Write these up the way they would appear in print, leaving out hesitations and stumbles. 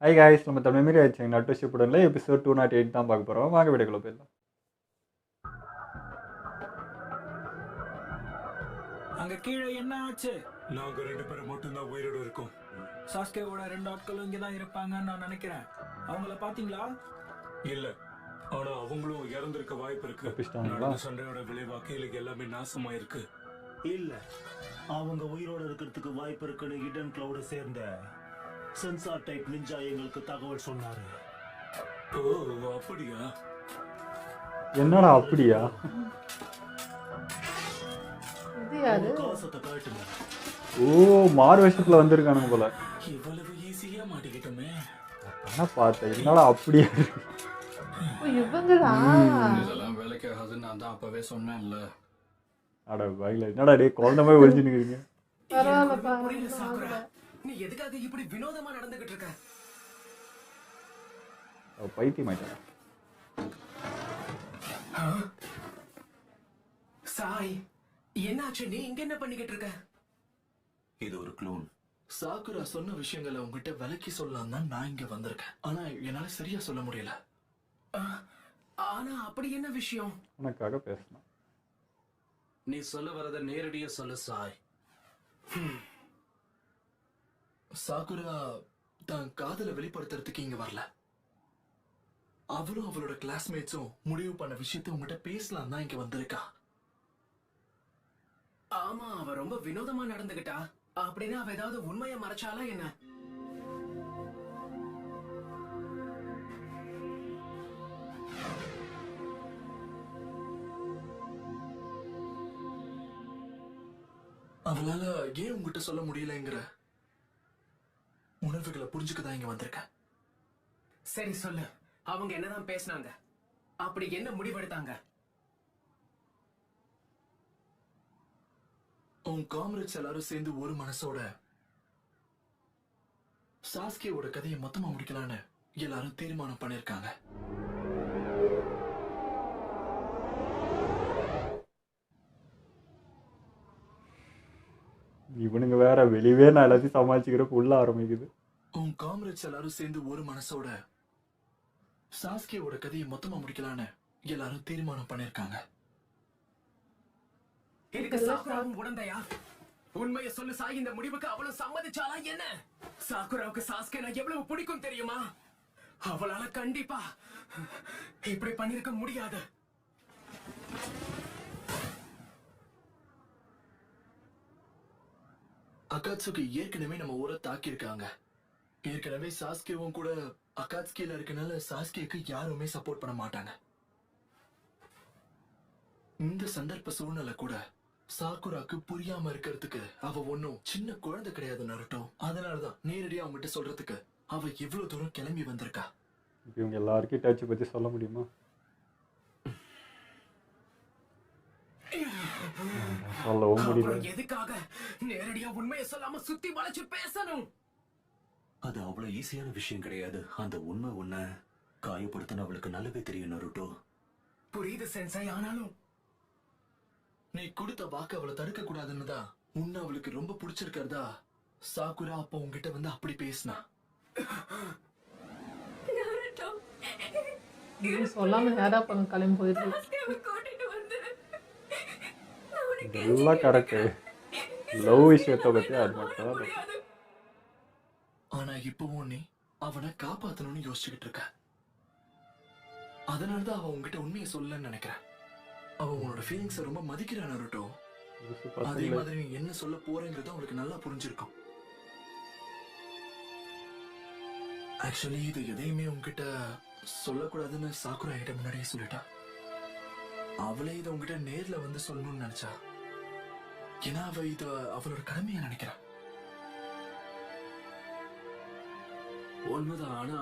High guys, நம்ம தமிழ் மாரி ஆயிடுச்சு நட்டு ஷிப்புடன்ல எபிசோட் 208 தான் பார்க்க போகிறோம். வாங்க வீடியோக்குள்ள போயிடலாம். அங்க கீழே என்ன ஆச்சு? நாங்க 2 பேரும் மட்டும்தான் உயிரோட இருக்கோம். சாஸ்கேவோட 2 ஆட்களும் இங்கே தான் இருப்பாங்கன்னு நான் நினைக்கிறேன். அவங்கள பாத்தீங்களா? இல்ல, ஆனா அவங்களும் இறந்திருக்க வாய்ப்பு இருக்கு. தப்பிச்சிட்டாங்களா? நடந்த சண்டையோட விளைவா கீழே எல்லாமே நாசமாயிருக்கு. இல்ல, அவங்க உயிரோட இருக்கிறதுக்கு வாய்ப்பு இருக்குன்னு இடன் கிளவுட சேர்ந்த சென்சார் டைப் நிஞ்சா எங்களுக்கு தகவல் சொன்னாரு. ஓ, அப்படியா? என்னடா அப்படியா? அவங்க கவசத்தை கழட்டுங்க. ஓ, மாறு விஷயத்துல வந்திருக்கானுங்க போல. இவ்வளவு ஈஸியா மாட்டிக்கிட்டோமே. என்ன பார்த்தேன், என்னடா அப்படியா? இதெல்லாம் வேலைக்கு ஆகாதுன்னு நான் தான் அப்பவே சொன்னேன்ல. அட வயல, என்னடா டே குழந்தை மாதிரி ஒழிஞ்சு நிக்கிறீங்க? புரியல சாக்குரா, நீ எதுக்காக இப்படி வினோதமா நடந்துகிட்டு இருக்க? பைத்தியம் ஆயிட்டா. சாய், என்னாச்சு? நீ இங்க என்ன பண்ணிக்கிட்டு இருக்க? இது ஒரு க்ளோன். சாக்குரா சொன்ன விஷயங்களை உங்ககிட்ட விலக்கி சொல்லலாம் தான் நான் இங்க வந்திருக்கேன். ஆனா என்னால சரியா சொல்ல முடியல. ஆனா அப்படி என்ன விஷயம்? உனக்காக பேசணும். நீ சொல்ல வரத நேரடியா சொல்லு சாய். சாக்குரா தான் காதலை வெளிப்படுத்துறதுக்கு இங்க வரல. அவளும் அவளோட கிளாஸ்மேட்ஸும் முடிவு பண்ண விஷயத்த உங்ககிட்ட பேசலாம் தான் இங்க வந்திருக்கா. ஆமா, அவ ரொம்ப வினோதமா நடந்துகிட்டா. அப்படின்னா அவ ஏதாவது உண்மையை மறைச்சாலா என்ன? அவளால ஏன் உங்ககிட்ட சொல்ல முடியலங்கிற உணர்வுகளை புரிஞ்சுக்கதான் இங்க வந்திருக்கேன். சரி சொல்லு, அவங்க என்னதான் பேசினாங்க? அப்படி என்ன முடிவெடுத்தாங்க? உன் காம்ரேட்ஸ் எல்லாரும் சேர்ந்து ஒரு மனசோட சாஸ்கேவோட கதையை மொத்தமா முடிக்கலான்னு எல்லாரும் தீர்மானம் பண்ணிருக்காங்க. இவனுங்க வேற வெளியே நான் எல்லாத்தையும் சமாளிச்சுக்கிறப்ப உள்ள ஆரம்பிக்குது. உன் காம்ரேட்ஸ் எல்லாரும் சேர்ந்து ஒரு மனசோட சாஸ்கேவோட கதையை மொத்தமா முடிக்கலான்னு எல்லாரும் தீர்மானம் பண்ணிருக்காங்க. இதுக்கு சாக்குராவும் உடந்தையா? உண்மையை சொல்லு சாய், இந்த முடிவுக்கு அவளும் சம்மதிச்சாலா என்ன? சாக்குராவுக்கு சாஸ்கேனா எவ்வளவு பிடிக்கும் தெரியுமா? அவளால கண்டிப்பா இப்படி பண்ணிருக்க முடியாது. அகாட்சுக்கு ஏற்கனவே நம்ம ஊரை தாக்கி இருக்காங்க. ஏற்கனவே சாஸ்கேவும் கூட அகாட்ஸ்கில இருக்கனால சாஸ்கேக்கு யாருமே சப்போர்ட் பண்ண மாட்டாங்க. இந்த சந்தர்ப்ப சூழ்நிலை கூட சாக்குராக்கு புரியாம இருக்கிறதுக்கு அவ ஒன்னும் சின்ன குழந்தை கிடையாது நருட்டோ. அதனாலதான் நேரடியா அவங்ககிட்ட சொல்றதுக்கு அவ எவ்வளவு தூரம் கிளம்பி வந்திருக்கா. இவங்க எல்லாருக்கும் டச் பத்தி சொல்ல முடியுமா? சொல்லவும் முடியல. எதுக்காக நேரடியா உண்மையை சொல்லாம சுத்தி வளைச்சு பேசணும்? அது அவ்வளவு ஈஸியான விஷயம் கிடையாது. அந்த உண்மை உன்னை காயப்படுத்தின அவளுக்கு நல்லாவே தெரியும் நருட்டோ. புரியுது சென்சாய், ஆனாலும் நீ கொடுத்த வாக்கு அவளை தடுக்க கூடாதுன்னு தான் உன்னை அவளுக்கு ரொம்ப பிடிச்சிருக்கிறதா சாக்குரா அப்ப உங்ககிட்ட வந்து அப்படி பேசினா. சொல்லாம நேரா பண்ண கிளம்பி போயிருக்கு. இதெல்லாம் கரெக்டு. லவ் விஷயத்தை பத்தி அது மட்டும். ஆனா இப்பவும் நீ அவனை காப்பாத்தணும்னு யோசிச்சுக்கிட்டு இருக்க. அதனாலதான் அவன் உங்ககிட்ட உண்மையை சொல்லலன்னு நினைக்கிறேன். அவன் உன்னோட ஃபீலிங்ஸை ரொம்ப மதிக்கிறான் நருட்டோ. அதே மாதிரி நீ என்ன சொல்ல போறேங்கிறது அவளுக்கு நல்லா புரிஞ்சிருக்கும். ஆக்சுவலி இது எதையுமே உங்ககிட்ட சொல்லக்கூடாதுன்னு சாக்குரா கிட்ட முன்னாடியே சொல்லிட்டா. அவளே இதை உங்ககிட்ட நேர்ல வந்து சொல்லணும்னு நினைச்சா. ஏன்னா அவ இத அவளோட கடமையா நினைக்கிறா. உண்மைதான். ஆனா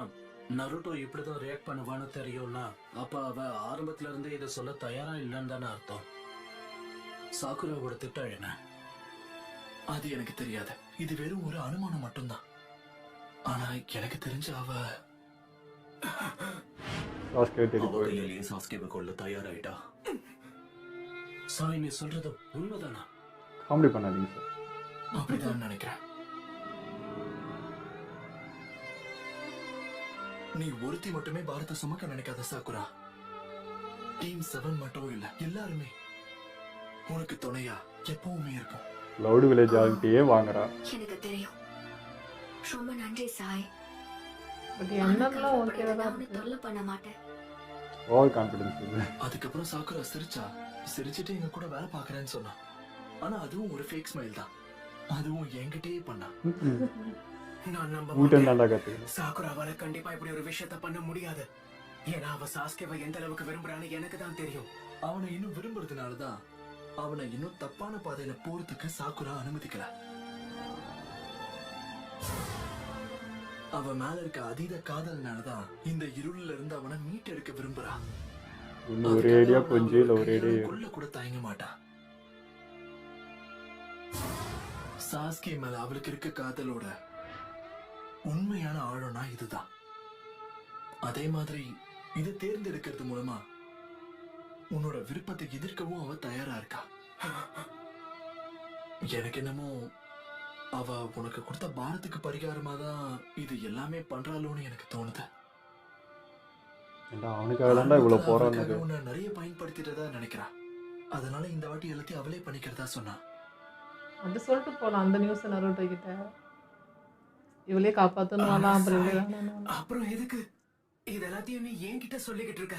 நருட்டோ இப்படிதான் ரியாக்ட் பண்ணுவான்னு தெரியும்னா அப்ப அவ ஆரம்பத்துல இருந்தே இதை சொல்ல தயாரா இல்லைன்னு தானே அர்த்தம். சாக்குராவோட திட்டம் என்ன? அது எனக்கு தெரியாது. இது வெறும் ஒரு அனுமானம் மட்டும்தான். ஆனா எனக்கு தெரிஞ்ச அவ சாஸ்கேவை கொள்ள தயாராயிட்டா. சாய், நீ சொல்றது உண்மைதானா? காமெடி பண்ணாதீங்க சார். அப்படிதான் நினைக்கிறேன். நீ ஒருத்தி மட்டுமே பாரத்தை சுமக்க நினைக்காத சாக்குரா. டீம் 7 மட்டும் இல்ல, எல்லாருமே உனக்கு துணையா எப்பவுமே இருக்கும். லவுடு வில்லேஜ் ஆகிட்டே வாங்குறா. எனக்கு தெரியும். ரொம்ப நன்றி சாய். பட் எண்ணம்லாம் ஓகேவா தான் அவனை இருக்கு. தொல்லை பண்ண மாட்டேன். ஓவர் கான்ஃபிடன்ஸ் இது. அதுக்கப்புறம் சாக்குரா சிரிச்சிட்டு எங்க கூட வேலை பாக்குறேன்னு சொன்னா. ஆனா அதுவும் ஒரு ஃபேக் ஸ்மைல் தான். அதுவும் என்கிட்டயே பண்ணா. நான் நம்ப வீட்டு மாட்டேன். தாண்டா கற்றுக்கணும். சாக்குராவால கண்டிப்பா இப்படி ஒரு விஷயத்த பண்ண முடியாது. ஏன்னா அவ சாஸ்கேவை எந்த அளவுக்கு விரும்புறான்னு எனக்கு தான் தெரியும். அவனை இன்னும் விரும்புறதுனாலதான் அவனை இன்னும் தப்பான பாதையில போறதுக்கு சாக்குரா அனுமதிக்கல. அவன் மேல இருக்க அதீத காதல்னாலதான் இந்த இருளில இருந்து அவனை மீட்டெடுக்க விரும்புறா. இன்னும் ஒரே ஐடியா கொஞ்சம் இல்லை ஒரே ஐடியா. கொல்ல கூட தயங்க மாட்டா. சாஸ்கே மேல அவளுக்கு இருக்க காதலோட உண்மையான ஆழம்னா இதுதான். அதே மாதிரி இதை தேர்ந்தெடுக்கிறது மூலமா உன்னோட விருப்பத்தை எதிர்க்கவும் அவ தயாரா இருக்கா. எனக்கு என்னமோ அவ உனக்கு கொடுத்த பாரத்துக்கு பரிகாரமா தான் இது எல்லாமே பண்றாளோன்னு எனக்கு தோணுது. ஏண்டா அவனுக்காக தாண்டா இவ்வளோ போறான்னு. அவளுக்காக உன்னை நிறைய பயன்படுத்திட்டதா நினைக்கிறா. அதனால இந்த வாட்டி எல்லாத்தையும் அவளே பண்ணிக்கிறதா சொன்னா. அது சொல்லிட்டு போகலாம் அந்த நியூஸ் நருட்டோ கிட்ட. இவளே காப்பாற்றணும் அப்புறம் இவளே வேணாம். அப்புறம் எதுக்கு இது எல்லாத்தையும் நீ என்கிட்ட சொல்லிக்கிட்டு இருக்க?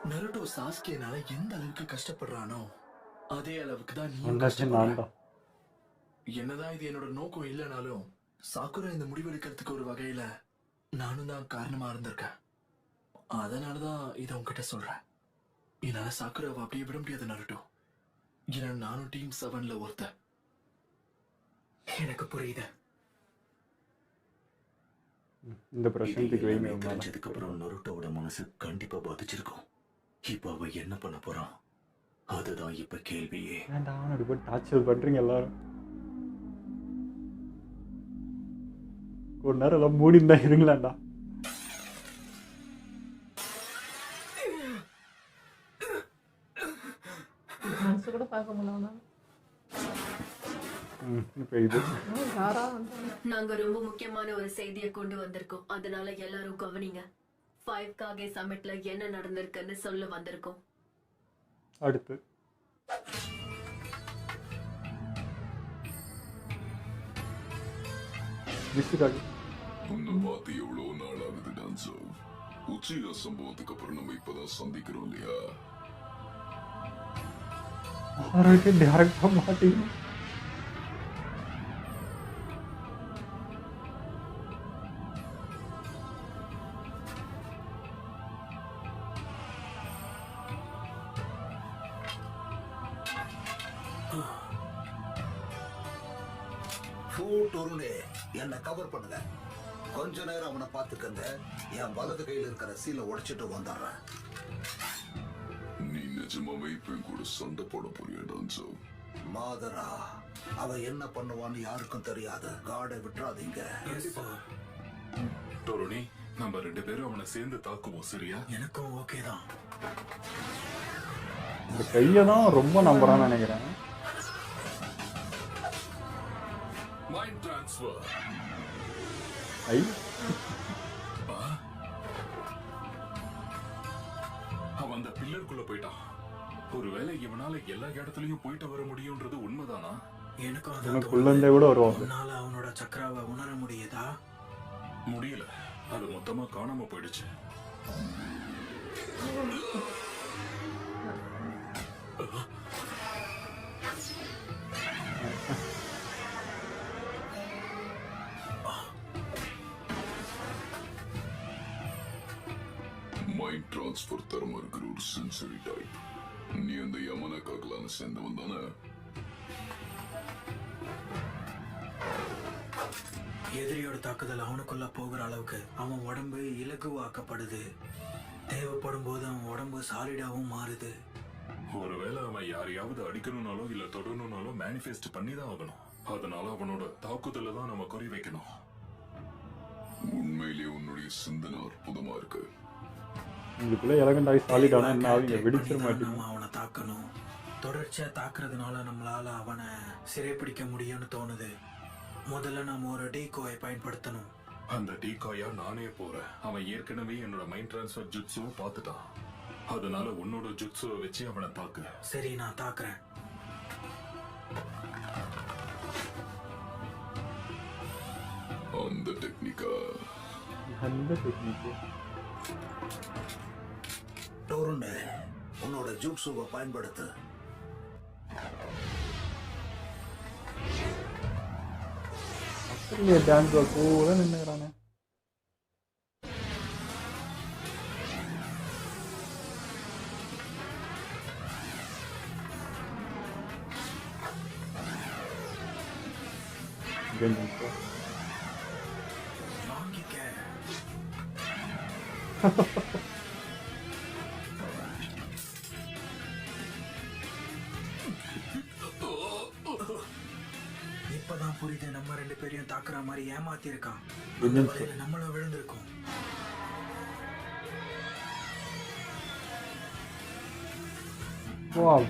நருட்டோ சாஸ்கேனால எந்த அளவுக்கு கஷ்டப்படுறானோ அதே அளவுக்கு தான் நீ நான் கஷ்டப்படுற. தான். என்னதான் இது என்னோட நோக்கம் இல்லைனாலும் சாக்குரா இந்த முடிவெடுக்கிறதுக்கு ஒரு வகையில நானும் தான் காரணமா இருந்திருக்கேன். அதனாலதான் இதை உன்கிட்ட சொல்றேன். என்னால சாக்குராவை அப்படியே விட முடியாது நருட்டோ. ஏன்னா நானும் டீம் 7ல ஒருத்தன். எனக்கு புரியுது. இந்த பிரச்சனைக்கு வைமே தெரிஞ்சதுக்கு அப்புறம் நருட்டோட மனசு கண்டிப்பா பாதிச்சிருக்கும். இப்ப அவ என்ன பண்ண போறான் அதுதான் இப்ப கேள்வியே. ஏன்டா அவனை இப்படி போய் டார்ச்சர் பண்ணுறீங்க எல்லாரும். ஒரு நேரம் எல்லாம் மூடி இருந்தா இருங்களாண்டா. மனசு கூட பார்க்க முடியல. இப்போ இது யாரா வந்தாங்க. நாங்க ரொம்ப முக்கியமான ஒரு செய்தியை கொண்டு வந்திருக்கோம். அதனால எல்லாரும் கவனிங்க. 5K சமிட்ல என்ன நடந்திருக்குன்னு சொல்ல வந்திருக்கோம். அடுத்து விசுகாக உன்னை பார்த்து எவ்வளவு நாள் ஆகுது டான்சோ. உச்சிகா சம்பவத்துக்கு அப்புறம் நம்ம இப்பதான் சந்திக்கிறோம் இல்லையா? ஆரோக்கிய டேரக்டா மாட்டீங்க. என்ன கவர் பண்ணுங்க. கொஞ்ச நேரம் அவனை பார்த்துக்கங்க. என் வலது கையில் இருக்கிற சீலை உடைச்சிட்டு வந்துடுறேன். நீ நிஜமாவே இப்ப கூட சண்டை போட போறியா டான்சோ? மாதரா அவ என்ன பண்ணுவான்னு யாருக்கும் தெரியாது. காடை விட்டுறாதீங்க. டோரோனி, நம்ம 2 பேரும் அவனை சேர்ந்து தாக்குவோம், சரியா? எனக்கும் ஓகே தான். இந்த கையை தான் ரொம்ப நம்புறான்னு நினைக்கிறேன். Mind transfer. ஐ அவன் அந்த பில்லருக்குள்ள போயிட்டான். ஒருவேளை இவனால எல்லா இடத்துலயும் போயிட்டு வர முடியும்ன்றது உண்மைதானா? எனக்கும் எனக்குள்ள இருந்தே கூட வருவாங்க. உன்னால அவனோட சக்கராவை உணர முடியுதா? முடியல. அது மொத்தமா காணாம போயிடுச்சு. மைண்ட் டிரான்ஸ்ஃபர் தரமா இருக்கிற ஒரு சென்சரி டைப். நீ அந்த யமன காக்கலான சேர்ந்தவன் தானே? எதிரியோட தாக்குதல் அவனுக்குள்ள போகிற அளவுக்கு அவன் உடம்பு இலகுவாக்கப்படுது. தேவைப்படும் போது அவன் உடம்பு சாலிடாவும் மாறுது. ஒருவேளை அவன் யாரையாவது அடிக்கணும்னாலோ இல்ல தொடரணும்னாலோ மேனிஃபெஸ்ட் பண்ணிதான் ஆகணும். அதனால அவனோட தாக்குதல தான் நம்ம குறி வைக்கணும். உண்மையிலேயே உன்னுடைய சிந்தனை அற்புதமா இருக்கு. உங்களுக்குள்ள எலகண்டாய் சாலிடானா என்ன ஆகுங்க? வெடிச்சிட மாட்டீங்க. நம்ம அவனை தாக்கணும். தொடர்ச்சியா தாக்குறதுனால நம்மளால அவனை சிறைப்பிடிக்க முடியும்னு தோணுது. முதல்ல நாம ஒரு டீகோயை பயன்படுத்தணும். அந்த டீகாயா நானே போறேன். அவன் ஏற்கனவே என்னோட மைண்ட் டிரான்ஸ்ஃபர் ஜுட்ஸுவை பார்த்துட்டான். அதனால உன்னோட ஜுட்ஸுவை வச்சு அவனை தாக்கு. சரி, நான் தாக்குறேன். அந்த டெக்னிக்கா அந்த டெக்னிக்கு டோருன்னு உன்னோட ஜூட்ஸுவை பயன்படுத்து. அப்படியே டான்ஸ் கூட நின்னுக்கிறானே. கெஞ்சிக்கோ. வாங்கிக்க. இப்பதான் புரியுது, நம்ம 2 பேரையும் தாக்குற மாதிரி ஏமாத்தி இருக்கான். நம்மளும் விழுந்திருக்கோம்.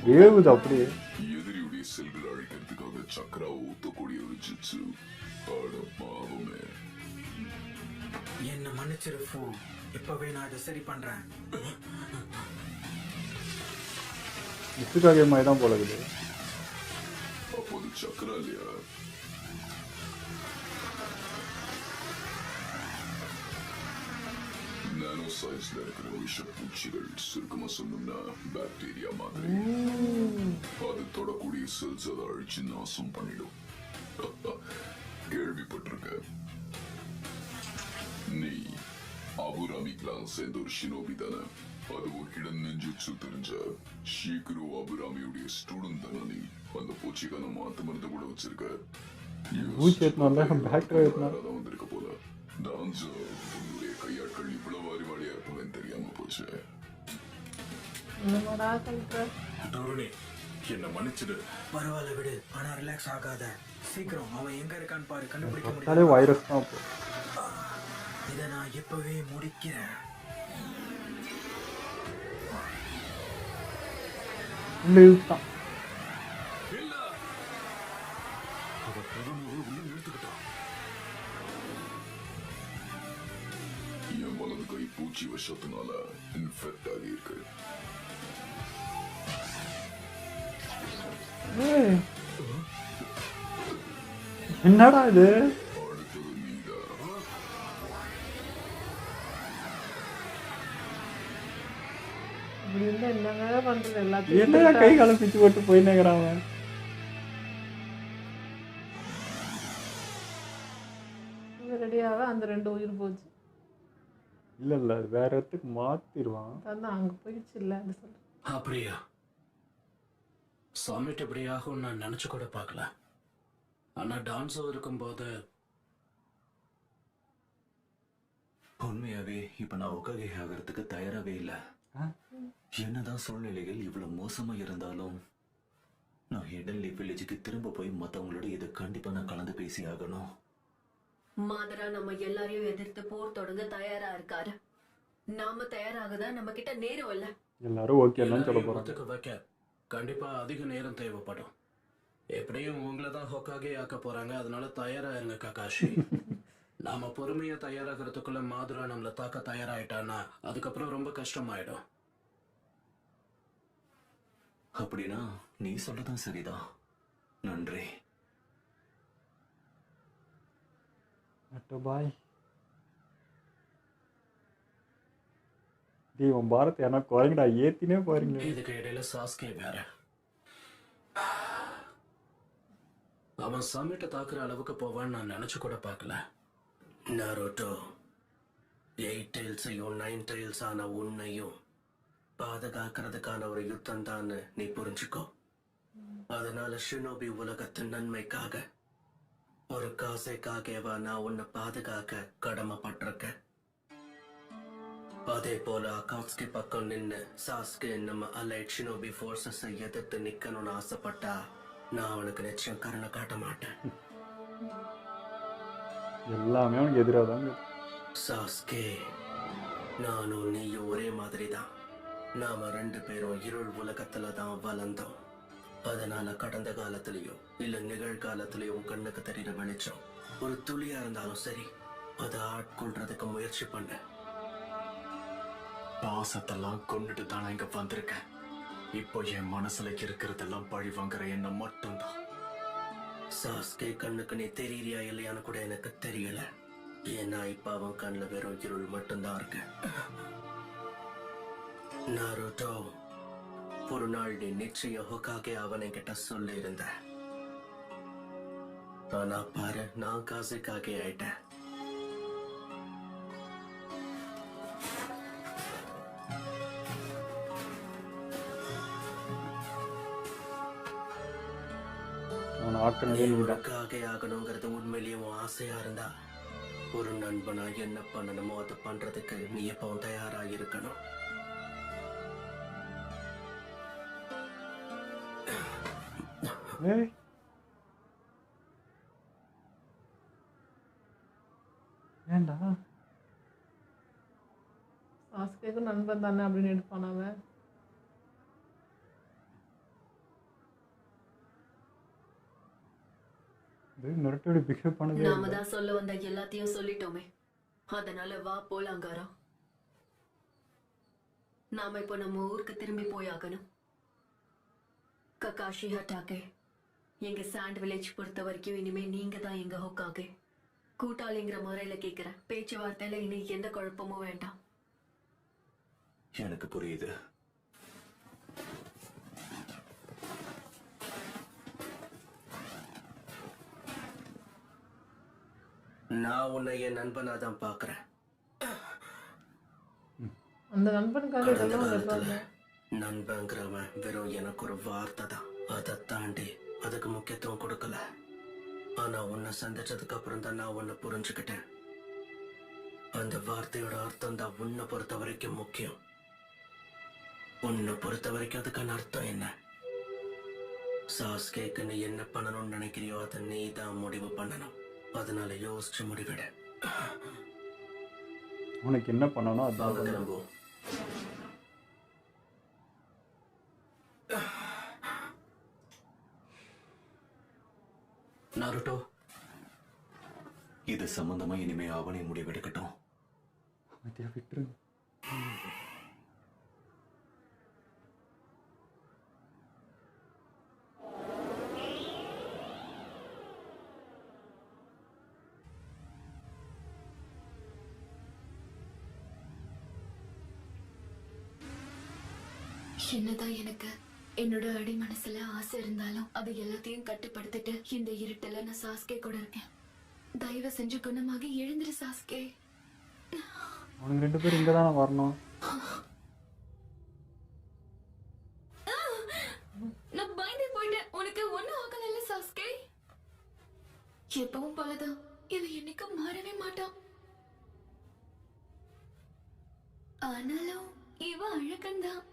வேவுது அப்படியே. எதிரியுடைய செல்கள் அழிக்கிறதுக்காக சக்கரா ஊத்தக்கூடிய ஒரு ஜிட்ஸு. பாவமே. என்ன மன்னிச்சிரு ஃபூ. இப்பவே நான் இதை சரி பண்றேன். இசுக்காக மாதிரி தான் போல இருக்குது. அப்போது சக்கரா இல்லையா? நானோ சைஸ்ல இருக்கிற விஷப்பூச்சிகள், சுருக்கமா சொன்னோம்னா பாக்டீரியா மாதிரி. அது தொடக்கூடிய செல்ஸ் அதை அழிச்சு நாசம் பண்ணிடும். கேள்விப்பட்டிருக்க? நீ அபுராமிக்கெல்லாம் சேர்ந்த ஒரு ஷினோபி தானே? அதுவும் ஹிடன் நெஞ்சுட்சு தெரிஞ்ச ஷீக்ரோ அபுராமியுடைய ஸ்டூடெண்ட் தானே நீ? அந்த பூச்சிக்கான மாத்து மருந்து கூட வச்சிருக்க. வந்திருக்க போல. டான்ஸோ உன்னுடைய கையாட்கள் இவ்வளவு அறிவாளியா இருப்பாங்கன்னு தெரியாம போச்சு. என்ன மன்னிச்சிடு. பரவாயில்ல விடு. ஆனா ரிலாக்ஸ் ஆகாத. சீக்கிரம் அவன் எங்க இருக்கான்னு பாரு. கண்டுபிடிக்க முடியாது. வைரஸ் தான். இதை நான் இப்பவே முடிக்கிறேன். என் வலது கை பூச்சி விஷத்தினால இன்ஃபெக்ட் ஆகி இருக்கு. என்னடா இது? என்னங்க பண்றது? எல்லாத்தையும் என்னடா கை கால பிச்சு போட்டு போயினேங்கிறாங்க. ரெடியாக அந்த 2 உயிர் போச்சு. இல்ல வேற இடத்துக்கு மாத்திடுவான். அதான் அங்க போயிடுச்சு இல்ல அது சொல்ற. அப்படியா? சமிட் இப்படி ஆகும் நான் நினைச்சு கூட பார்க்கல. ஆனா டான்ஸோ இருக்கும்போது உண்மையாவே இப்ப நான் உக்காகே ஆகிறதுக்கு தயாராகவே இல்லை. என்னதான் சூழ்நிலைகள் இவ்வளவு மோசமா இருந்தாலும் நான் ஹிடன் லீஃப் வில்லேஜுக்கு திரும்ப போய் மத்தவங்களோட இதை கண்டிப்பா நான் கலந்து பேசி ஆகணும். மாதரா நம்ம எல்லாரையும் எதிர்த்து போர் தொடங்க தயாரா இருக்காரு. நாம தயாராகதான் நம்ம கிட்ட நேரம் இல்ல. எல்லாரும் ஓகேன்னு சொல்ல போறாங்க. வைக்க கண்டிப்பா அதிக நேரம் தேவைப்படும். எப்படியும் உங்களை தான் ஹோக்காகே ஆக்க போறாங்க. அதனால தயாரா இருங்க ககாஷி. நாம பொறுமையா தயாராகிறதுக்குள்ள மாதுரா நம்மள தாக்க தயாராயிட்டான்னா அதுக்கப்புறம் ரொம்ப கஷ்டமாயிடும். அப்படின்னா நீ சொல்லதான் சரிதான். நன்றி. பாய். உன் பாரத் என்ன குறைங்கடா ஏத்தினே பாருங்க. இதுக்கு இடையில சாஸ்கே வேற. அவன் சமிட்ட தாக்குற அளவுக்கு போவான்னு நான் நினைச்சு கூட பார்க்கல. நருட்டோ 8 டைல்ஸையும் 9 டைல்ஸ் ஆன உன்னையும் பாதுகாக்கிறதுக்கான ஒரு யுத்தம் தான் நீ புரிஞ்சுக்கோ. அதனால ஷினோபி உலகத்தின் நன்மைக்காக ஒரு காசைக்காகவா நான் உன்னை பாதுகாக்க கடமைப்பட்டிருக்கேன். அதே போல அகாட்ஸ்கி பக்கம் நின்னு சாஸ்கே நம்ம அலைட் ஷினோபி ஃபோர்ஸஸை எதிர்த்து நிக்கணும்னு ஆசைப்பட்டா நான் அவனுக்கு நிச்சயம் கருணை காட்ட மாட்டேன். எல்லாமே அவனுக்கு எதிராக தாங்க. சாஸ்கே, நானும் நீயும் ஒரே மாதிரி தான். நாம 2 பேரும் இருள் உலகத்துல தான் வளர்ந்தோம். அதனால கடந்த காலத்திலயோ இல்ல நிகழ்காலத்திலயோ உன் கண்ணுக்கு தெரியுற வெளிச்சம் ஒரு துளியா இருந்தாலும் சரி அதை ஆட்கொள்றதுக்கு முயற்சி பண்ண. பாசத்தெல்லாம் கொண்டுட்டு தானே இங்க வந்திருக்கேன். இப்போ என் மனசுல இருக்கிறதெல்லாம் பழி வாங்குற எண்ணம் மட்டும்தான். சாஸ்கே கண்ணுக்கு நீ தெரியறியா இல்லையான்னு கூட எனக்கு தெரியல. ஏன்னா இப்ப அவன் கண்ணுல வெறும் இருள் மட்டும்தான் இருக்கு. நாருட்டோ, ஒரு நாள் நீ நிச்சயம் ஹோகாகே அவனை கிட்ட சொல்லி இருந்த. ஆனா பாரு, நான் காசுக்காகே ஆயிட்டேன். அவனை ஆக்கினதே நீ தான். உனக்காக ஆகணுங்கிறது உண்மையிலேயே உன் ஆசையா இருந்தா ஒரு நண்பனா என்ன பண்ணணுமோ அதை பண்றதுக்கு நீ எப்பவும் தயாரா இருக்கணும். ஏய் ஏன்டா சாஸ்கேக்கும் நண்பன் தானே அப்படின்னு எடுப்பான் அவன். நரட்டோட பிக்கப் பண்ணதே நாம இல்லை. தான் சொல்ல வந்த எல்லாத்தையும் சொல்லிட்டோமே. அதனால வா போலாங்காரம். நாம இப்போ நம்ம ஊருக்கு திரும்பி போயாகணும். ககாஷி ஹட்டாக்கே, எங்க சாண்ட் வில்லேஜ் பொறுத்த வரைக்கும் இனிமே நீங்க தான் எங்க ஹோக்காகே. கூட்டாளிங்கிற முறையில கேக்குறேன். பேச்சுவார்த்தையில இனி எந்த குழப்பமும் வேண்டாம். எனக்கு புரியுது. நான் உன்னை என் நண்பனா தான் பாக்குறேன். அந்த நண்பனுக்காக கடந்த இதெல்லாம் காலத்துல வைப்பாங்க. நண்பங்கிறவன் வெறும் எனக்கு ஒரு வார்த்தை தான். அதை தாண்டி அதுக்கு முக்கியத்துவம் கொடுக்கல. ஆனா உன்னை சந்திச்சதுக்கு அப்புறம் தான் நான் உன்னை புரிஞ்சுக்கிட்டேன். அந்த வார்த்தையோட அர்த்தம் தான் உன்னை பொறுத்த வரைக்கும் முக்கியம். உன்னை பொறுத்த வரைக்கும் அதுக்கான அர்த்தம் என்ன? சாஸ்கேக்கு நீ என்ன பண்ணணும்னு நினைக்கிறியோ அதை நீ தான் முடிவு பண்ணணும். அதனால யோசிச்சு முடிவிடு. உனக்கு என்ன பண்ணணும் அதான் வாங்க பண்ணு. கிளம்புவோம். நாருட்டோ, இது சம்பந்தமா இனிமே அவனே முடிவெடுக்கட்டும். மத்தியா விட்டுருங்க. என்னதான் எனக்கு என்னோட அடி மனசுல ஆசை இருந்தாலும் அது எல்லாத்தையும் கட்டுப்படுத்திட்டு இந்த இருட்டுல நான் சாஸ்கே கூட இருக்கேன். தயவு செஞ்சு குணமாகி எழுந்துரு சாஸ்கே. அவனுங்க ரெண்டு பேரும் இங்கே தானே வரணும். நான் பயந்தே போயிட்டேன். உனக்கு ஒண்ணும் ஆகல சாஸ்கே. எப்பவும் போலதான் இவன் என்னைக்கும் மாறவே மாட்டான். ஆனாலும் இவன் அழகந்தான்.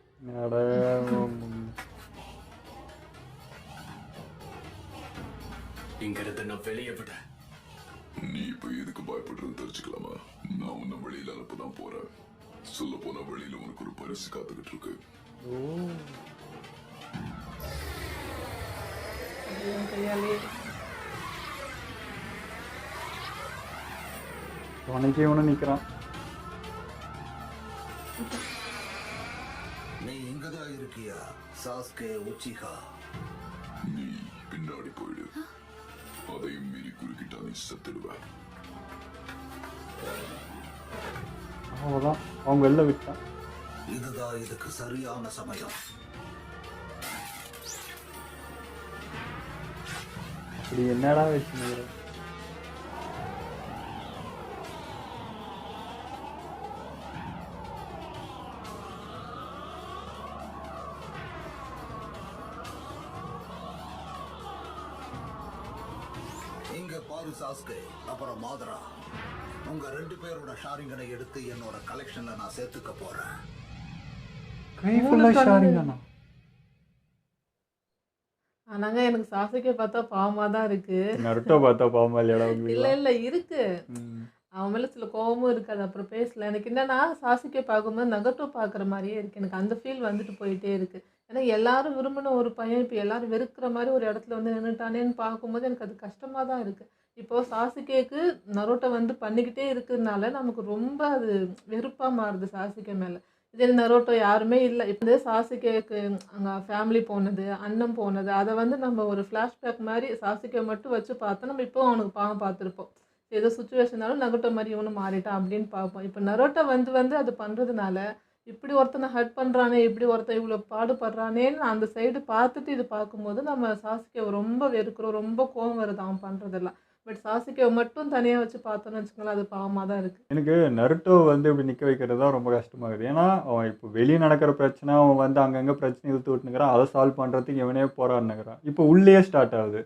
அட, இங்க இருந்து நான் வெளியே விட. நீ இப்ப எதுக்கு பயப்படுறன்னு தெரிஞ்சுக்கலாமா? நான் உன்னை வெளியில அனுப்பதான் போறேன். சொல்ல போனா வெளியில உனக்கு ஒரு பரிசு காத்துக்கிட்டு இருக்கு. என் கையாலே உனக்கே ஒன்று நிற்கிறான். நீ இங்கதான் இருக்கியா சாஸ்கே உச்சிகா? நீ பின்னாடி போயிடு. அதையும் மீறி குறுக்கிட்டா நீ செத்துடுவ. அவ்வளோதான், அவங்க வெளில விட்டான். இதுதான் இதுக்கு சரியான சமயம். அப்படி என்னடா வச்சுக்கிற? இங்க பாரு சாஸ்கே, அப்புறம் மாதரா, உங்க ரெண்டு பேரோட ஷாரிங்கனை எடுத்து என்னோட கலெக்ஷன்ல நான் சேர்த்துக்க போறேன். கை ஃபுல்லாக ஷாரிங் தானா? ஆனாங்க எனக்கு சாஸ்கே பார்த்தா பாவமா தான் இருக்கு. நருட்டோ பார்த்தா பாவமா இல்லையாடா உங்களுக்கு? இல்ல இல்ல இருக்கு. அவன் மேலே சில கோவமும் இருக்காது. அப்புறம் பேசல. எனக்கு என்னன்னா சாசுகே பார்க்கும்போது நகட்டோ பார்க்குற மாதிரியே இருக்குது. எனக்கு அந்த ஃபீல் வந்துட்டு போயிட்டே இருக்குது. ஏன்னா எல்லாரும் விரும்பின ஒரு பையன் இப்போ எல்லாரும் வெறுக்கிற மாதிரி ஒரு இடத்துல வந்து நின்றுட்டானேன்னு பார்க்கும்போது எனக்கு அது கஷ்டமாக தான் இருக்குது. இப்போது சாசுகேக்கு நருட்டோ வந்து பண்ணிக்கிட்டே இருக்கிறதுனால நமக்கு ரொம்ப அது வெறுப்பாக மாறுது சாசுகே மேலே. இதே நருட்டோ யாருமே இல்லை. இப்போ வந்து சாசுகேக்கு அங்கே ஃபேமிலி போனது, அண்ணன் போனது, அதை வந்து நம்ம ஒரு ஃப்ளாஷ்பேக் மாதிரி சாசுகே மட்டும் வச்சு பார்த்தா நம்ம இப்போ அவனுக்கு பாவம் பார்த்துருப்போம். ஏதோ சுச்சுவேஷனாலும் நருட்டோ மாதிரி இவனும் மாறிட்டான் அப்படின்னு பார்ப்போம். இப்போ நருட்டோ வந்து அது பண்ணுறதுனால இப்படி ஒருத்தனை ஹர்ட் பண்ணுறானே, இப்படி ஒருத்தன் இவ்வளோ பாடுபடுறானேன்னு அந்த சைடு பார்த்துட்டு இது பார்க்கும்போது நம்ம சாசுகேவை ரொம்ப வெறுக்கிறோம். ரொம்ப கோவம் வருது அவன் பண்ணுறதெல்லாம். பட் சாசுகேவை மட்டும் தனியாக வச்சு பார்த்தோன்னு வச்சுக்கோங்களேன், அது பாவமாக தான் இருக்குது. எனக்கு நருட்டோ வந்து இப்படி நிற்க வைக்கிறது தான் ரொம்ப கஷ்டமாகுது. ஏன்னா அவன் இப்போ வெளியே நடக்கிற பிரச்சனை அவன் வந்து அங்கங்கே பிரச்சனை இழுத்து விட்டுனுக்கிறான். அதை சால்வ் பண்ணுறதுக்கு இவனே போராடினுக்கிறான். இப்போ உள்ளேயே ஸ்டார்ட் ஆகுது.